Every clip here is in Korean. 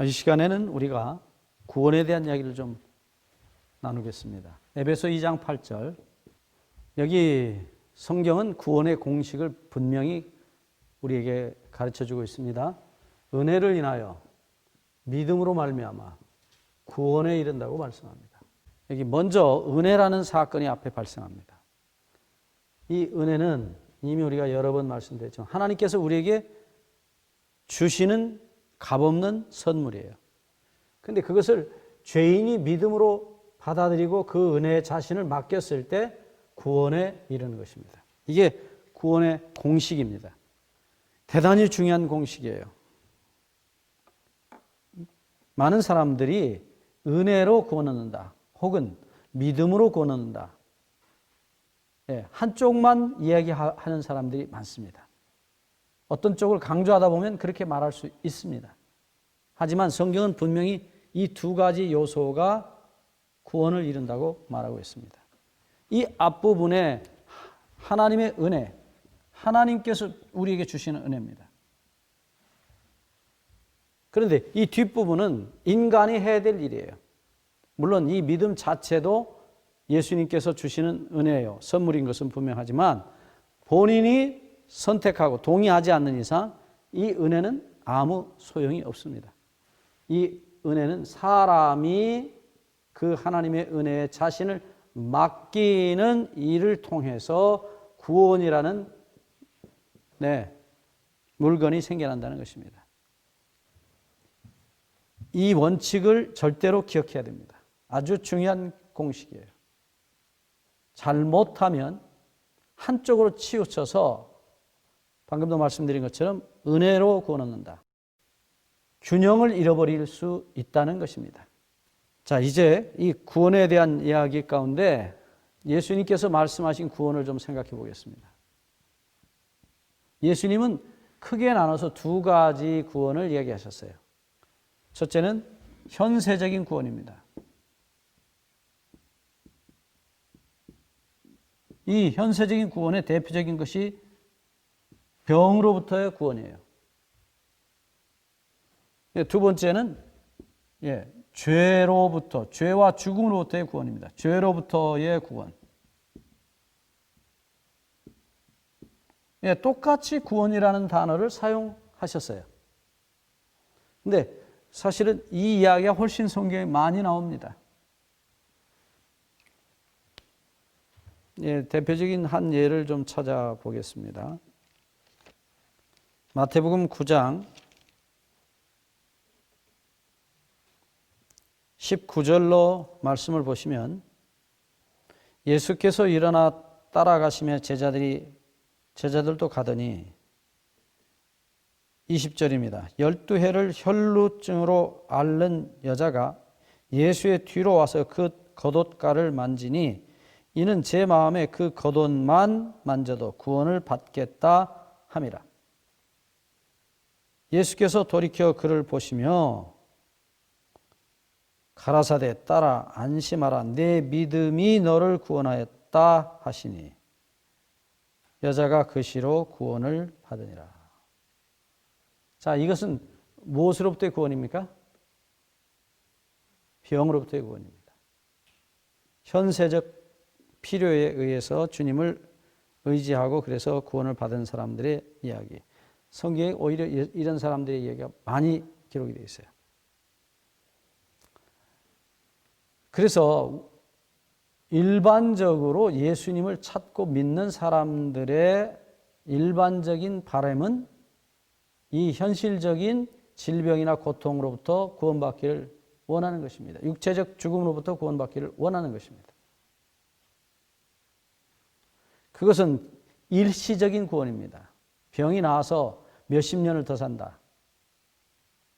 이 시간에는 우리가 구원에 대한 이야기를 좀 나누겠습니다. 에베소 2장 8절. 여기 성경은 구원의 공식을 분명히 우리에게 가르쳐주고 있습니다. 은혜를 인하여 믿음으로 말미암아 구원에 이른다고 말씀합니다. 여기 먼저 은혜라는 사건이 앞에 발생합니다. 이 은혜는 이미 우리가 여러 번 말씀드렸지만 하나님께서 우리에게 주시는 값없는 선물이에요. 그런데 그것을 죄인이 믿음으로 받아들이고 그 은혜에 자신을 맡겼을 때 구원에 이르는 것입니다. 이게 구원의 공식입니다. 대단히 중요한 공식이에요. 많은 사람들이 은혜로 구원 얻는다 혹은 믿음으로 구원 얻는다, 한쪽만 이야기하는 사람들이 많습니다. 어떤 쪽을 강조하다 보면 그렇게 말할 수 있습니다. 하지만 성경은 분명히 이 두 가지 요소가 구원을 이룬다고 말하고 있습니다. 이 앞부분에 하나님의 은혜, 하나님께서 우리에게 주시는 은혜입니다. 그런데 이 뒷부분은 인간이 해야 될 일이에요. 물론 이 믿음 자체도 예수님께서 주시는 은혜예요. 선물인 것은 분명하지만 본인이 선택하고 동의하지 않는 이상 이 은혜는 아무 소용이 없습니다. 이 은혜는 사람이 그 하나님의 은혜에 자신을 맡기는 일을 통해서 구원이라는 물건이 생겨난다는 것입니다. 이 원칙을 절대로 기억해야 됩니다. 아주 중요한 공식이에요. 잘못하면 한쪽으로 치우쳐서 방금도 말씀드린 것처럼 은혜로 구원 얻는다, 균형을 잃어버릴 수 있다는 것입니다. 자, 이제 이 구원에 대한 이야기 가운데 예수님께서 말씀하신 구원을 좀 생각해 보겠습니다. 예수님은 크게 나눠서 두 가지 구원을 이야기하셨어요. 첫째는 현세적인 구원입니다. 이 현세적인 구원의 대표적인 것이 병으로부터의 구원이에요. 두 번째는 죄로부터, 죄와 죽음으로부터의 구원입니다. 죄로부터의 구원. 똑같이 구원이라는 단어를 사용하셨어요. 근데 사실은 이 이야기가 훨씬 성경에 많이 나옵니다. 대표적인 한 예를 좀 찾아보겠습니다. 마태복음 9장 19절로 말씀을 보시면 예수께서 일어나 따라가시며 제자들도 가더니 20절입니다. 12해를 혈루증으로 앓는 여자가 예수의 뒤로 와서 그 겉옷가를 만지니 이는 제 마음에 그 겉옷만 만져도 구원을 받겠다 함이라. 예수께서 돌이켜 그를 보시며 가라사대 따라 안심하라, 내 믿음이 너를 구원하였다 하시니 여자가 그 시로 구원을 받으니라. 자, 이것은 무엇으로부터의 구원입니까? 병으로부터의 구원입니다. 현세적 필요에 의해서 주님을 의지하고 그래서 구원을 받은 사람들의 이야기. 성경에 오히려 이런 사람들의 이야기가 많이 기록이 되어 있어요. 그래서 일반적으로 예수님을 찾고 믿는 사람들의 일반적인 바람은 이 현실적인 질병이나 고통으로부터 구원받기를 원하는 것입니다. 육체적 죽음으로부터 구원받기를 원하는 것입니다. 그것은 일시적인 구원입니다. 병이 나와서 몇십 년을 더 산다.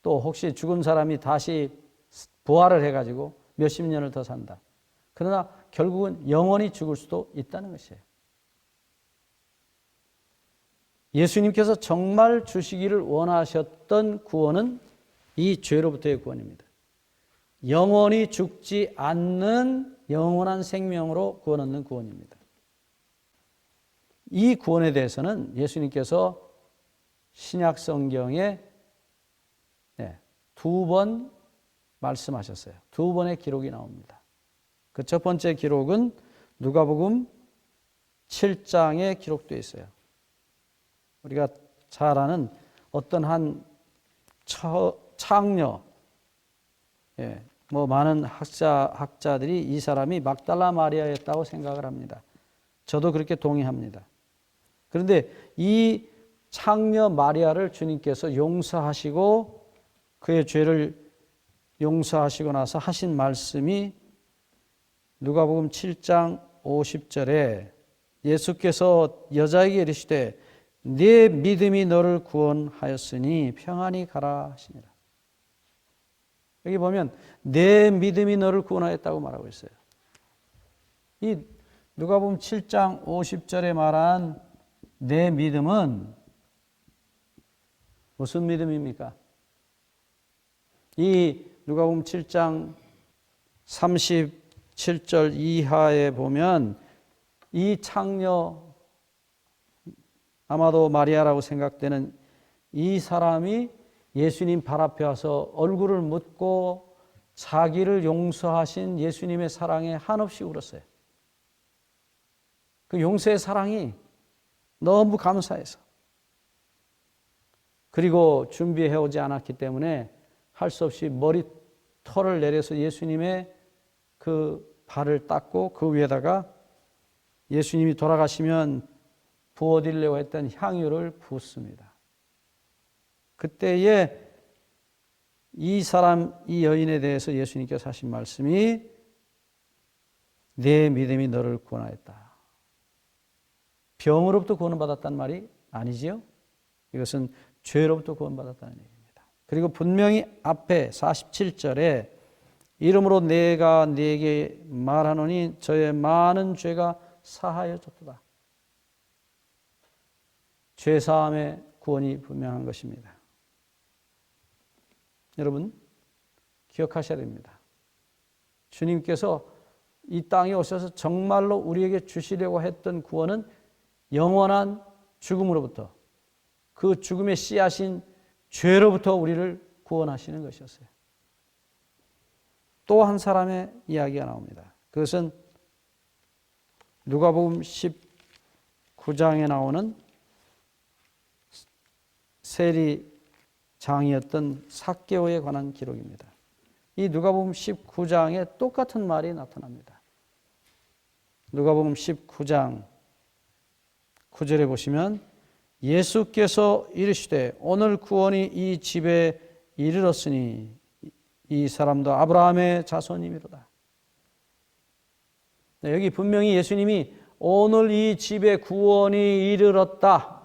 또 혹시 죽은 사람이 다시 부활을 해가지고 몇십 년을 더 산다. 그러나 결국은 영원히 죽을 수도 있다는 것이에요. 예수님께서 정말 주시기를 원하셨던 구원은 이 죄로부터의 구원입니다. 영원히 죽지 않는 영원한 생명으로 구원 얻는 구원입니다. 이 구원에 대해서는 예수님께서 신약 성경에 두 번 말씀하셨어요. 두 번의 기록이 나옵니다. 그 첫 번째 기록은 누가복음 7장에 기록되어 있어요. 우리가 잘 아는 어떤 한 창녀, 많은 학자들이 이 사람이 막달라 마리아였다고 생각을 합니다. 저도 그렇게 동의합니다. 그런데 이 창녀 마리아를 주님께서 용서하시고 그의 죄를 용서하시고 나서 하신 말씀이 누가복음 7장 50절에 예수께서 여자에게 이르시되 네 믿음이 너를 구원하였으니 평안히 가라 하시니라. 여기 보면 내 믿음이 너를 구원하였다고 말하고 있어요. 이 누가복음 7장 50절에 말한 내 믿음은 무슨 믿음입니까? 이 누가복음 7장 37절 이하에 보면 이 창녀, 아마도 마리아라고 생각되는 이 사람이 예수님 발 앞에 와서 얼굴을 묻고 자기를 용서하신 예수님의 사랑에 한없이 울었어요. 그 용서의 사랑이 너무 감사해서, 그리고 준비해오지 않았기 때문에 할 수 없이 머리털을 내려서 예수님의 그 발을 닦고 그 위에다가 예수님이 돌아가시면 부어드리려고 했던 향유를 붓습니다. 그때에 이 여인에 대해서 예수님께서 하신 말씀이 내 믿음이 너를 구원하였다. 병으로부터 구원받았다는 말이 아니지요. 이것은 죄로부터 구원받았다는 얘기입니다. 그리고 분명히 앞에 47절에 이름으로 내가 네게 말하노니 저의 많은 죄가 사하여졌도다. 죄사함의 구원이 분명한 것입니다. 여러분 기억하셔야 됩니다. 주님께서 이 땅에 오셔서 정말로 우리에게 주시려고 했던 구원은 영원한 죽음으로부터, 그 죽음의 씨앗인 죄로부터 우리를 구원하시는 것이었어요. 또 한 사람의 이야기가 나옵니다. 그것은 누가복음 19장에 나오는 세리장이었던 삭개오에 관한 기록입니다. 이 누가복음 19장에 똑같은 말이 나타납니다. 누가복음 19장 9절에 보시면 예수께서 이르시되 오늘 구원이 이 집에 이르렀으니 이 사람도 아브라함의 자손이미로다. 여기 분명히 예수님이 오늘 이 집에 구원이 이르렀다,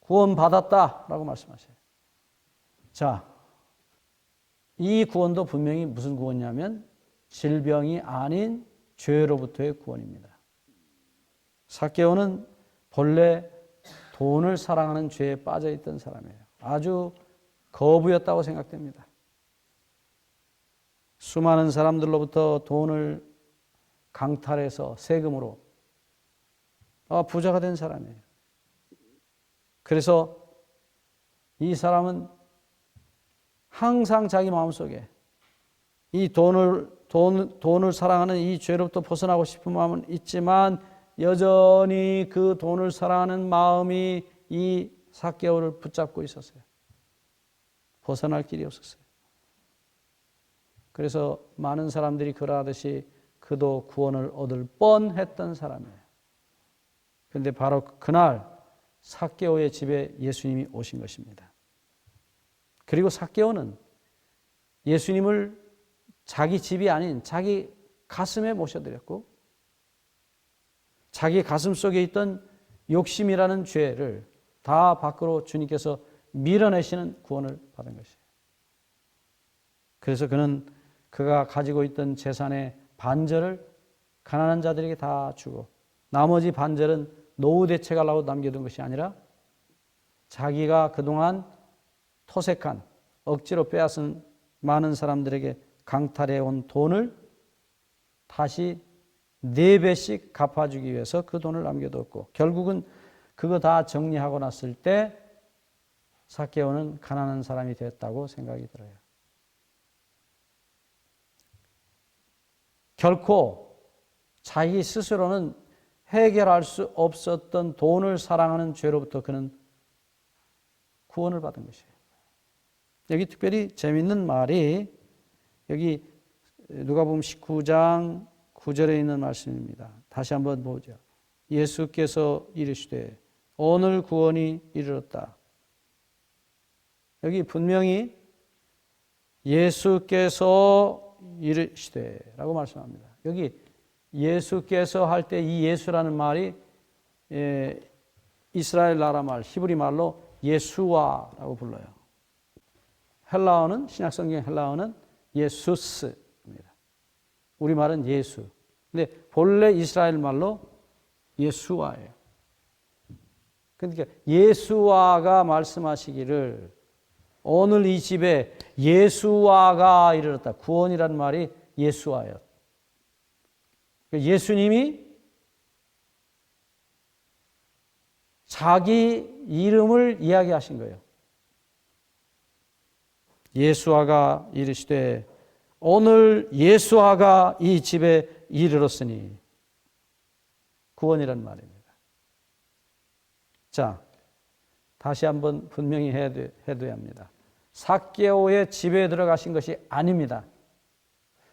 구원받았다라고 말씀하셔요. 자, 이 구원도 분명히 무슨 구원이냐면 질병이 아닌 죄로부터의 구원입니다. 삭개오는 본래 돈을 사랑하는 죄에 빠져있던 사람이에요. 아주 거부였다고 생각됩니다. 수많은 사람들로부터 돈을 강탈해서 세금으로 부자가 된 사람이에요. 그래서 이 사람은 항상 자기 마음속에 이 돈을 사랑하는 이 죄로부터 벗어나고 싶은 마음은 있지만 여전히 그 돈을 사랑하는 마음이 이 삭개오를 붙잡고 있었어요. 벗어날 길이 없었어요. 그래서 많은 사람들이 그러하듯이 그도 구원을 얻을 뻔했던 사람이에요. 그런데 바로 그날 삭개오의 집에 예수님이 오신 것입니다. 그리고 삭개오는 예수님을 자기 집이 아닌 자기 가슴에 모셔드렸고 자기 가슴 속에 있던 욕심이라는 죄를 다 밖으로 주님께서 밀어내시는 구원을 받은 것이에요. 그래서 그는 그가 가지고 있던 재산의 반절을 가난한 자들에게 다 주고 나머지 반절은 노후 대책하려고 남겨둔 것이 아니라 자기가 그동안 토색한 억지로 빼앗은 많은 사람들에게 강탈해온 돈을 다시 4배씩 갚아주기 위해서 그 돈을 남겨뒀고 결국은 그거 다 정리하고 났을 때 삭개오는 가난한 사람이 되었다고 생각이 들어요. 결코 자기 스스로는 해결할 수 없었던 돈을 사랑하는 죄로부터 그는 구원을 받은 것이에요. 여기 특별히 재미있는 말이 여기 누가복음 19장 9절에 있는 말씀입니다. 다시 한번 보죠. 예수께서 이르시되 오늘 구원이 이르렀다. 여기 분명히 예수께서 이르시되 라고 말씀합니다. 여기 예수께서 할 때 이 예수라는 말이 이스라엘 나라 말 히브리 말로 예수와라고 불러요. 헬라어는 신약성경 헬라어는 예수스입니다. 우리말은 예수. 근데 본래 이스라엘 말로 예수와예요. 그러니까 예수와가 말씀하시기를 오늘 이 집에 예수와가 이르렀다. 구원이라는 말이 예수와예요. 예수님이 자기 이름을 이야기하신 거예요. 예수아가 이르시되 오늘 예수아가 이 집에 이르렀으니 구원이란 말입니다. 자, 다시 한번 분명히 해둬야 합니다. 삭개오의 집에 들어가신 것이 아닙니다.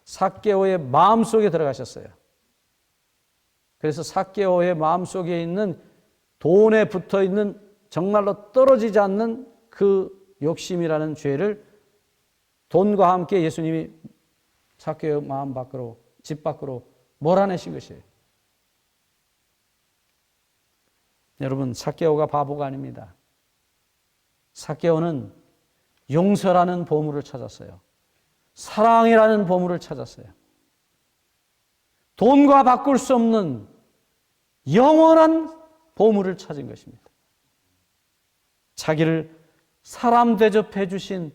삭개오의 마음속에 들어가셨어요. 그래서 삭개오의 마음속에 있는 돈에 붙어있는 정말로 떨어지지 않는 그 욕심이라는 죄를 돈과 함께 예수님이 삭개오 마음 밖으로, 집 밖으로 몰아내신 것이에요. 여러분, 삭개오가 바보가 아닙니다. 삭개오는 용서라는 보물을 찾았어요. 사랑이라는 보물을 찾았어요. 돈과 바꿀 수 없는 영원한 보물을 찾은 것입니다. 자기를 사람 대접해 주신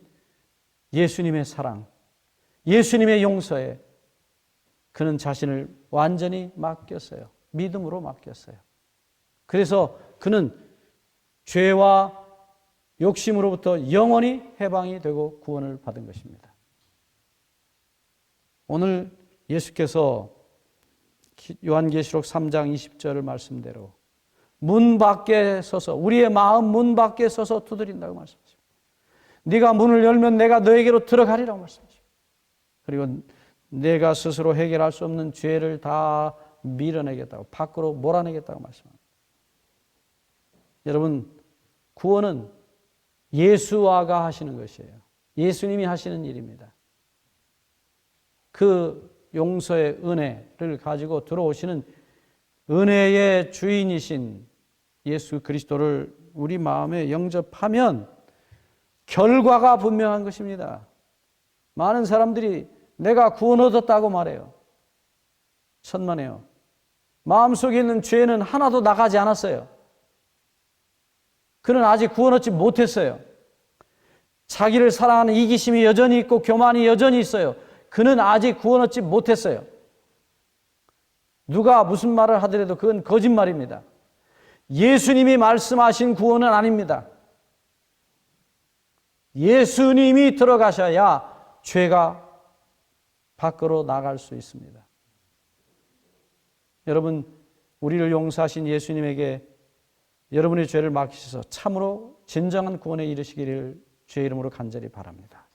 예수님의 사랑, 예수님의 용서에 그는 자신을 완전히 맡겼어요. 믿음으로 맡겼어요. 그래서 그는 죄와 욕심으로부터 영원히 해방이 되고 구원을 받은 것입니다. 오늘 예수께서 요한계시록 3장 20절을 말씀대로 문 밖에 서서 우리의 마음 문 밖에 서서 두드린다고 말씀하십니다. 네가 문을 열면 내가 너에게로 들어가리라고 말씀하십니다. 그리고 내가 스스로 해결할 수 없는 죄를 다 밀어내겠다고 밖으로 몰아내겠다고 말씀합니다. 여러분, 구원은 예수와가 하시는 것이에요. 예수님이 하시는 일입니다. 그 용서의 은혜를 가지고 들어오시는 은혜의 주인이신 예수 그리스도를 우리 마음에 영접하면 결과가 분명한 것입니다. 많은 사람들이 내가 구원 얻었다고 말해요. 천만에요. 마음속에 있는 죄는 하나도 나가지 않았어요. 그는 아직 구원 얻지 못했어요. 자기를 사랑하는 이기심이 여전히 있고 교만이 여전히 있어요. 그는 아직 구원 얻지 못했어요. 누가 무슨 말을 하더라도 그건 거짓말입니다. 예수님이 말씀하신 구원은 아닙니다. 예수님이 들어가셔야 죄가 밖으로 나갈 수 있습니다. 여러분, 우리를 용서하신 예수님에게 여러분의 죄를 맡기셔서 참으로 진정한 구원에 이르시기를 주의 이름으로 간절히 바랍니다.